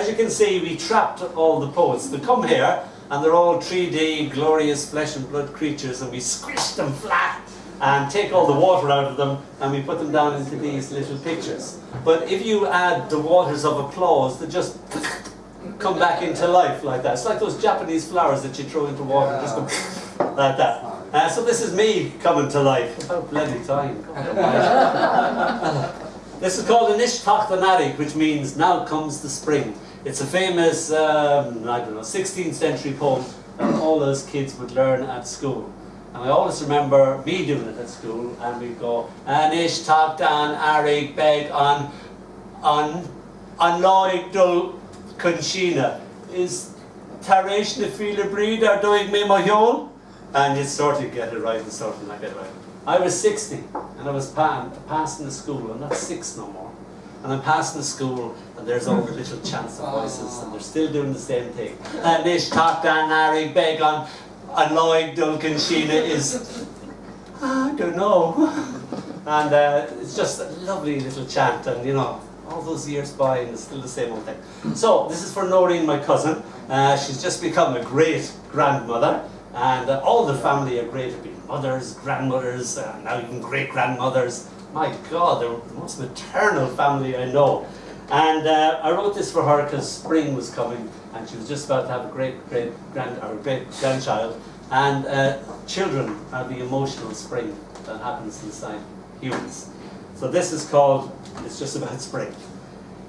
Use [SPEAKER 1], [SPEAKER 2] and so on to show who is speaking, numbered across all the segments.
[SPEAKER 1] as you can see, we trapped all the poets. They come here, and they're all 3D, glorious flesh and blood creatures, and we squish them flat and take all the water out of them, and we put them down into these little pictures. But if you add the waters of applause, they just come back into life like that. It's like those Japanese flowers that you throw into water, and just go like that. So this is me coming to life. About bloody time. This is called an Ishtachtanari, which means now comes the spring. It's a famous, I don't know, 16th century poem that all those kids would learn at school. And I always remember me doing it at school, and we'd go, An Ishtachtanari beg on Loig Dul Kunshina. Is Tarish na Fila Breeder doing me my hole? And you'd sort of get it right and sort of not get it right. I was 60 and I was passing the school. I'm not 6 no more. And I'm passing the school and there's all the little chants of voices and they're still doing the same thing. And Nish Takdan Arig Beg on Lloyd Duncan Sheena is, I don't know. And it's just a lovely little chant, and you know, all those years by and it's still the same old thing. So this is for Noreen, my cousin. She's just become a great grandmother. And all the family are great at being mothers, grandmothers, now even great-grandmothers. My God, they're the most maternal family I know. And I wrote this for her because spring was coming and she was just about to have a great-grandchild. And children are the emotional spring that happens inside humans. So this is called, it's just about spring.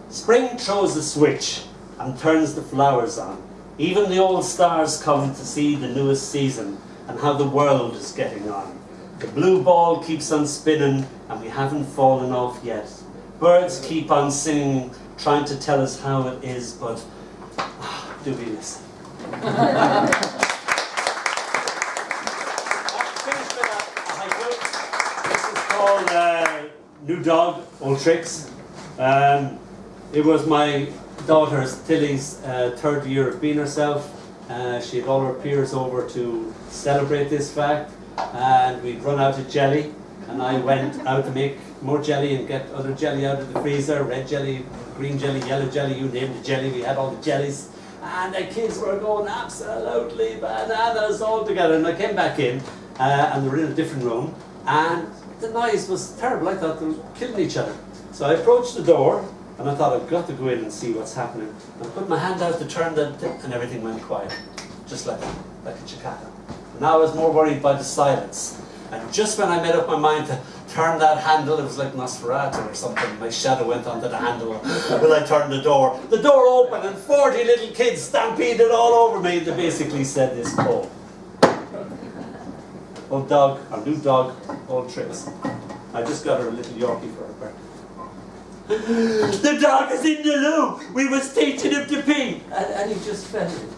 [SPEAKER 1] Spring throws a switch and turns the flowers on. Even the old stars come to see the newest season and how the world is getting on. The blue ball keeps on spinning and we haven't fallen off yet. Birds keep on singing, trying to tell us how it is, but do we listen? This is called New Dog, Old Tricks. It was my daughter's, Tilly's, 3rd year of being herself. She had all her peers over to celebrate this fact, and we'd run out of jelly, and I went out to make more jelly and get other jelly out of the freezer, red jelly, green jelly, yellow jelly, you name the jelly, we had all the jellies, and the kids were going absolutely bananas all together. And I came back in, and they were in a different room, and the noise was terrible. I thought they were killing each other. So I approached the door, and I thought, I've got to go in and see what's happening. And I put my hand out to turn the thing, and everything went quiet. Just like that, like a chicata. And now I was more worried by the silence. And just when I made up my mind to turn that handle, it was like Nosferatu or something. My shadow went onto the handle when I turned the door. The door opened and 40 little kids stampeded all over me. They basically said this poem. Old dog, our new dog, old tricks. I just got her a little Yorkie for her birthday. The dog is in the loo. We was teaching him to pee, and he just fell in.